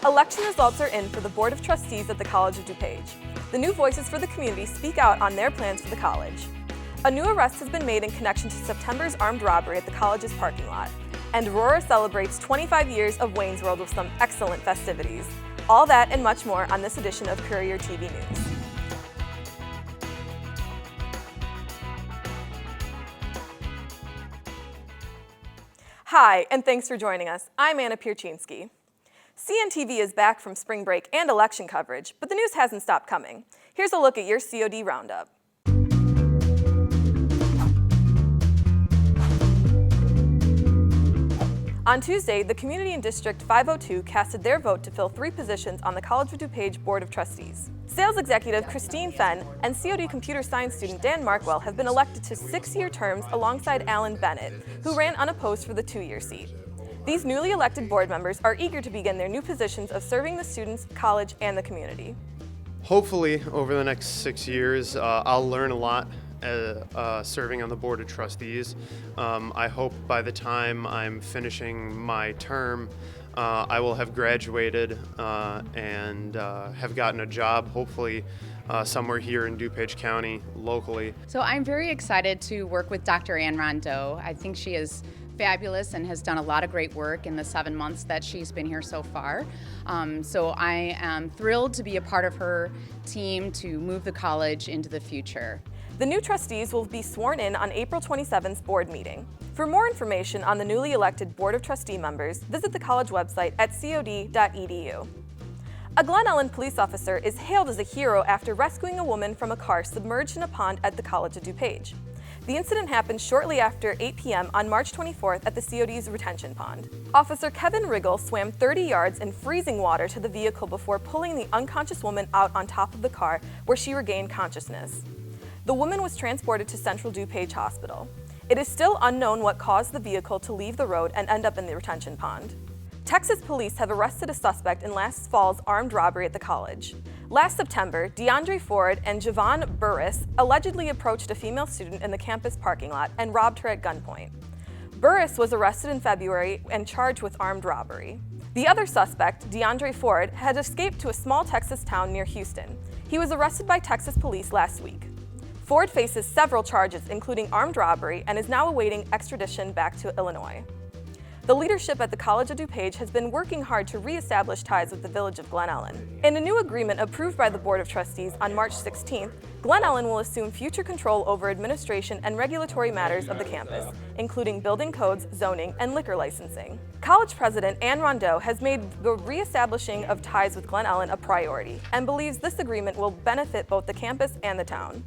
Election results are in for the Board of Trustees at the College of DuPage. The new voices for the community speak out on their plans for the college. A new arrest has been made in connection to September's armed robbery at the college's parking lot. And Aurora celebrates 25 years of Wayne's World with some excellent festivities. All that and much more on this edition of Courier TV News. Hi, and thanks for joining us. I'm Anna Pierczynski. CNTV is back from spring break and election coverage, but the news hasn't stopped coming. Here's a look at your COD roundup. On Tuesday, the community in District 502 casted their vote to fill 3 positions on the College of DuPage Board of Trustees. Sales executive Christine Fenn and COD computer science student Dan Markwell have been elected to 6-year terms alongside Ellyn Bennett, who ran unopposed for the 2-year seat. These newly elected board members are eager to begin their new positions of serving the students, college, and the community. Hopefully, over the next 6 years, I'll learn a lot serving on the Board of Trustees. I hope by the time I'm finishing my term, I will have graduated and have gotten a job, hopefully somewhere here in DuPage County, locally. So I'm very excited to work with Dr. Ann Rondeau. I think she is fabulous and has done a lot of great work in the 7 months that she's been here so far. So I am thrilled to be a part of her team to move the college into the future. The new trustees will be sworn in on April 27th's board meeting. For more information on the newly elected Board of Trustee members, visit the college website at cod.edu. A Glen Ellyn police officer is hailed as a hero after rescuing a woman from a car submerged in a pond at the College of DuPage. The incident happened shortly after 8 p.m. on March 24th at the COD's retention pond. Officer Kevin Riggle swam 30 yards in freezing water to the vehicle before pulling the unconscious woman out on top of the car, where she regained consciousness. The woman was transported to Central DuPage Hospital. It is still unknown what caused the vehicle to leave the road and end up in the retention pond. Texas police have arrested a suspect in last fall's armed robbery at the college. Last September, DeAndre Ford and Javon Burris allegedly approached a female student in the campus parking lot and robbed her at gunpoint. Burris was arrested in February and charged with armed robbery. The other suspect, DeAndre Ford, had escaped to a small Texas town near Houston. He was arrested by Texas police last week. Ford faces several charges, including armed robbery, and is now awaiting extradition back to Illinois. The leadership at the College of DuPage has been working hard to reestablish ties with the village of Glen Ellyn. In a new agreement approved by the Board of Trustees on March 16th, Glen Ellyn will assume future control over administration and regulatory matters of the campus, including building codes, zoning, and liquor licensing. College President Ann Rondeau has made the reestablishing of ties with Glen Ellyn a priority and believes this agreement will benefit both the campus and the town.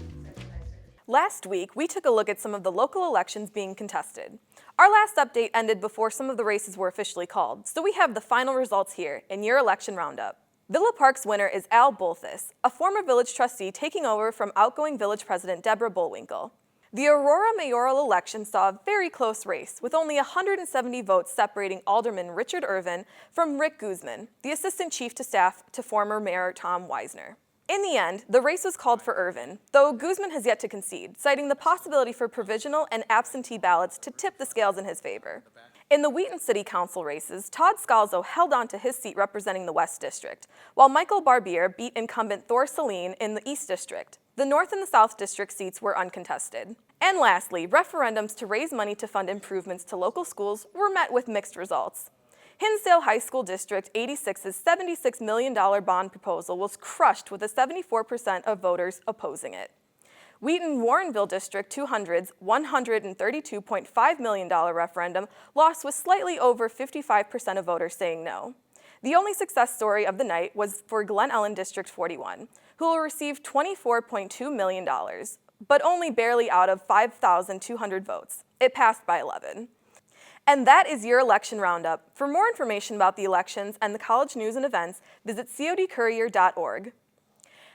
Last week, we took a look at some of the local elections being contested. Our last update ended before some of the races were officially called, so we have the final results here in your election roundup. Villa Park's winner is Al Bolthus, a former village trustee taking over from outgoing village president Deborah Bullwinkle. The Aurora mayoral election saw a very close race, with only 170 votes separating Alderman Richard Irvin from Rick Guzman, the assistant chief to staff to former Mayor Tom Weisner. In the end, the race was called for Irvin, though Guzman has yet to concede, citing the possibility for provisional and absentee ballots to tip the scales in his favor. In the Wheaton City Council races, Todd Scalzo held on to his seat representing the West District, while Michael Barbier beat incumbent Thor Saline in the East District. The North and the South District seats were uncontested. And lastly, referendums to raise money to fund improvements to local schools were met with mixed results. Hinsdale High School District 86's $76 million bond proposal was crushed with a 74% of voters opposing it. Wheaton-Warrenville District 200's $132.5 million referendum lost with slightly over 55% of voters saying no. The only success story of the night was for Glen Ellyn District 41, who will receive $24.2 million, but only barely out of 5,200 votes. It passed by 11. And that is your election roundup. For more information about the elections and the college news and events, visit codcourier.org.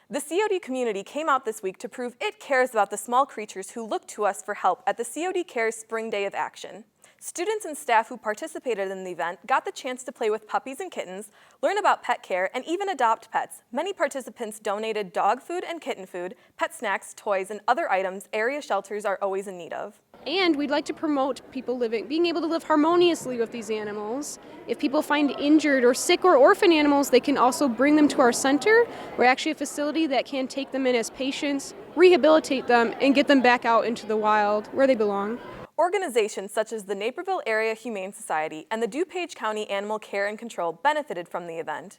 The COD community came out this week to prove it cares about the small creatures who look to us for help at the COD Cares Spring Day of Action. Students and staff who participated in the event got the chance to play with puppies and kittens, learn about pet care, and even adopt pets. Many participants donated dog food and kitten food, pet snacks, toys, and other items area shelters are always in need of. And we'd like to promote people being able to live harmoniously with these animals. If people find injured or sick or orphan animals, they can also bring them to our center. We're actually a facility that can take them in as patients, rehabilitate them, and get them back out into the wild where they belong. Organizations such as the Naperville Area Humane Society and the DuPage County Animal Care and Control benefited from the event.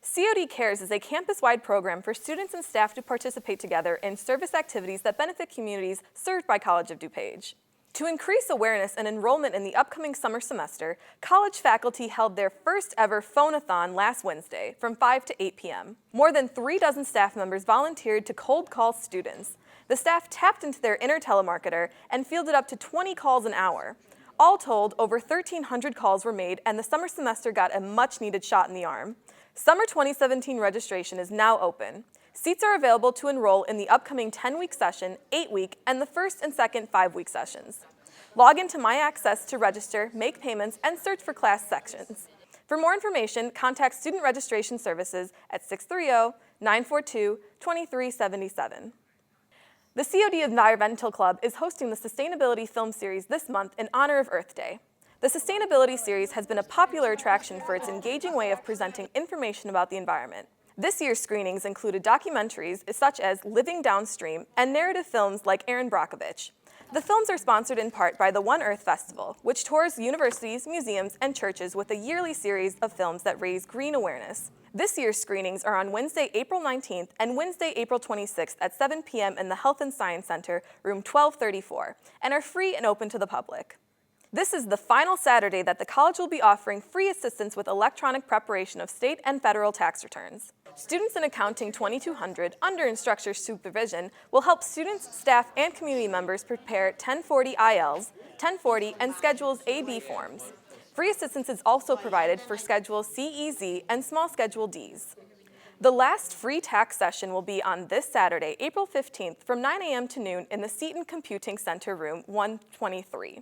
COD Cares is a campus-wide program for students and staff to participate together in service activities that benefit communities served by College of DuPage. To increase awareness and enrollment in the upcoming summer semester, college faculty held their first ever phone-a-thon last Wednesday from 5 to 8 p.m. More than 36 staff members volunteered to cold call students. The staff tapped into their inner telemarketer and fielded up to 20 calls an hour. All told, over 1,300 calls were made, and the summer semester got a much-needed shot in the arm. Summer 2017 registration is now open. Seats are available to enroll in the upcoming 10-week session, 8-week, and the first and second 5-week sessions. Log into My Access to register, make payments, and search for class sections. For more information, contact Student Registration Services at 630-942-2377. The COD Environmental Club is hosting the Sustainability Film Series this month in honor of Earth Day. The Sustainability Series has been a popular attraction for its engaging way of presenting information about the environment. This year's screenings included documentaries such as Living Downstream and narrative films like Erin Brockovich. The films are sponsored in part by the One Earth Festival, which tours universities, museums, and churches with a yearly series of films that raise green awareness. This year's screenings are on Wednesday, April 19th and Wednesday, April 26th at 7 p.m. in the Health and Science Center, room 1234, and are free and open to the public. This is the final Saturday that the college will be offering free assistance with electronic preparation of state and federal tax returns. Students in Accounting 2200, under instructor supervision, will help students, staff, and community members prepare 1040 ILs, 1040, and Schedules A-B forms. Free assistance is also provided for Schedules CEZ and Small Schedule Ds. The last free tax session will be on this Saturday, April 15th, from 9 a.m. to noon in the Seton Computing Center, room 123.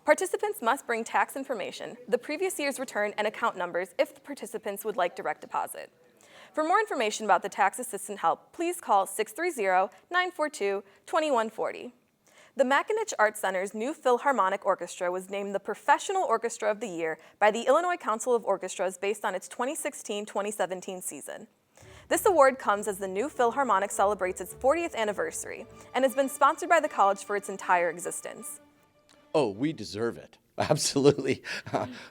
Participants must bring tax information, the previous year's return, and account numbers if the participants would like direct deposit. For more information about the tax assistant help, please call 630-942-2140. The Mackinac Arts Center's new Philharmonic Orchestra was named the Professional Orchestra of the Year by the Illinois Council of Orchestras based on its 2016-2017 season. This award comes as the new Philharmonic celebrates its 40th anniversary and has been sponsored by the college for its entire existence. Oh, we deserve it. Absolutely.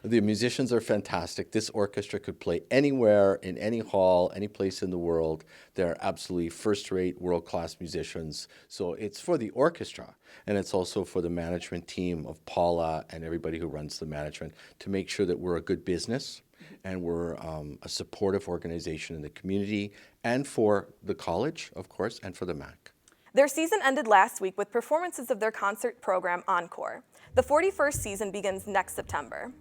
The musicians are fantastic. This orchestra could play anywhere, in any hall, any place in the world. They're absolutely first-rate, world-class musicians. So it's for the orchestra, and it's also for the management team of Paula and everybody who runs the management to make sure that we're a good business and we're a supportive organization in the community and for the college, of course, and for the MAC. Their season ended last week with performances of their concert program, Encore. The 41st season begins next September.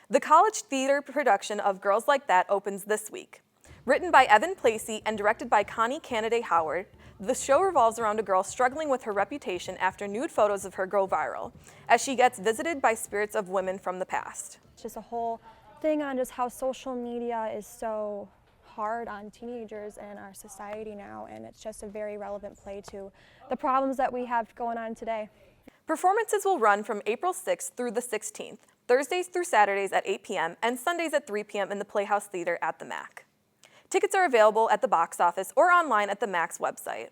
The college theater production of Girls Like That opens this week. Written by Evan Placey and directed by Connie Canaday Howard, the show revolves around a girl struggling with her reputation after nude photos of her go viral, as she gets visited by spirits of women from the past. It's just a whole thing on just how social media is so hard on teenagers in our society now, and it's just a very relevant play to the problems that we have going on today. Performances will run from April 6th through the 16th, Thursdays through Saturdays at 8 p.m. and Sundays at 3 p.m. in the Playhouse Theater at the MAC. Tickets are available at the box office or online at the MAC's website.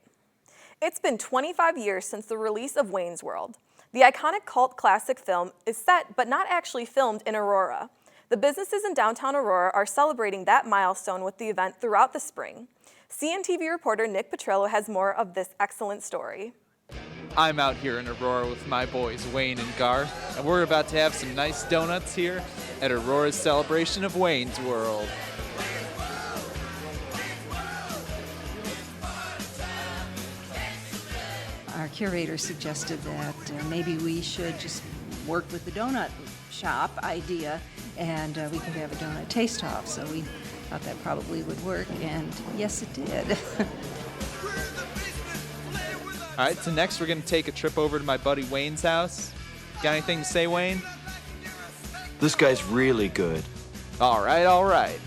It's been 25 years since the release of Wayne's World. The iconic cult classic film is set but not actually filmed in Aurora. The businesses in downtown Aurora are celebrating that milestone with the event throughout the spring. CNTV reporter Nick Petrillo has more of this excellent story. I'm out here in Aurora with my boys Wayne and Garth, and we're about to have some nice donuts here at Aurora's celebration of Wayne's World. Our curator suggested that maybe we should just work with the donut shop idea and we could have a donut taste-off. So we thought that probably would work, and yes, it did. All right, so next we're going to take a trip over to my buddy Wayne's house. Got anything to say, Wayne? This guy's really good. All right, all right.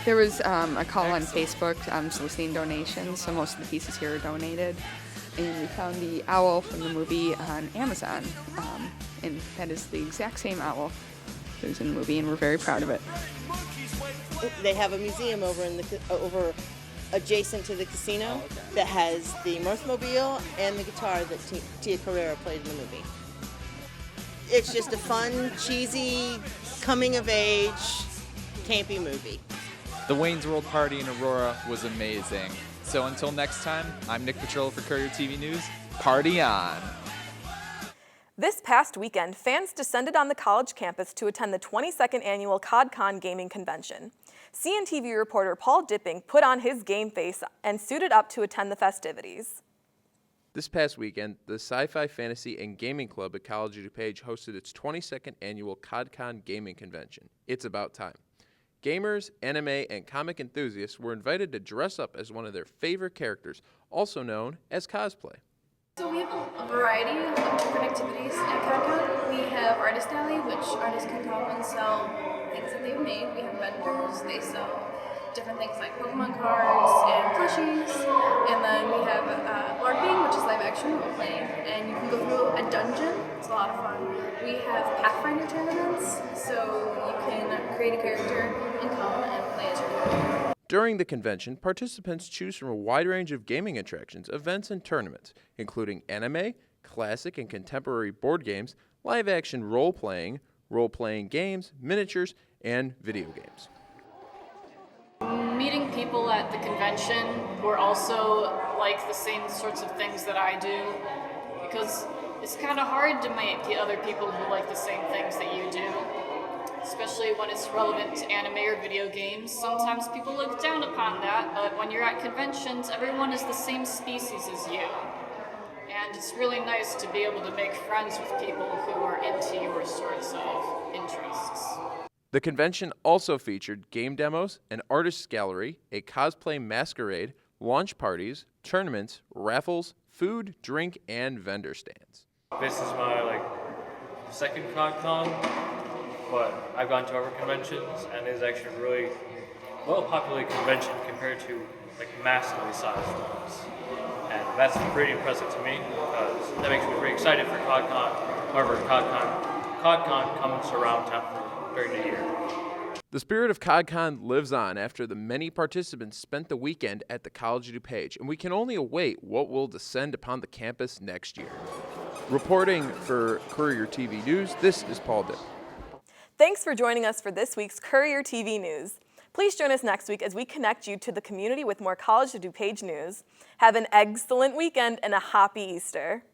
There was a call on Facebook soliciting donations, so most of the pieces here are donated. And we found the owl from the movie on Amazon, and that is the exact same owl that was in the movie, and we're very proud of it. They have a museum over adjacent to the casino that has the Mirthmobile and the guitar that Tia Carrera played in the movie. It's just a fun, cheesy, coming-of-age, campy movie. The Wayne's World Party in Aurora was amazing. So until next time, I'm Nick Petrillo for Courier TV News. Party on! This past weekend, fans descended on the college campus to attend the 22nd annual CODCON Gaming Convention. CNTV reporter Paul Dipping put on his game face and suited up to attend the festivities. This past weekend, the Sci-Fi, Fantasy, and Gaming Club at College of DuPage hosted its 22nd annual CODCON Gaming Convention. It's about time. Gamers, anime, and comic enthusiasts were invited to dress up as one of their favorite characters, also known as cosplay. So we have a variety of different activities at CODCON. We have Artist Alley, which artists can come and sell things that they've made. We have vendors, they sell different things like Pokemon cards and plushies. And then we have LARPing, which is live action role playing. And you can go through a dungeon, it's a lot of fun. We have Pathfinder tournaments, so you can create a character and come and play as your character. During the convention, participants choose from a wide range of gaming attractions, events, and tournaments, including anime, classic and contemporary board games, live-action role-playing games, miniatures, and video games. Meeting people at the convention who are also like the same sorts of things that I do, because it's kind of hard to meet the other people who like the same things that you do. Especially when it's relevant to anime or video games. Sometimes people look down upon that, but when you're at conventions, everyone is the same species as you. And it's really nice to be able to make friends with people who are into your sorts of interests. The convention also featured game demos, an artist's gallery, a cosplay masquerade, launch parties, tournaments, raffles, food, drink, and vendor stands. This is my second CODCON. But I've gone to other conventions, and it's actually a really well-populated convention compared to massively sized ones. And that's pretty impressive to me, because that makes me very excited for CODCON. However, CODCON comes around during the year. The spirit of CODCON lives on after the many participants spent the weekend at the College of DuPage, and we can only await what will descend upon the campus next year. Reporting for Courier TV News, this is Paul Dipp. Thanks for joining us for this week's Courier TV News. Please join us next week as we connect you to the community with more College of DuPage news. Have an excellent weekend and a happy Easter.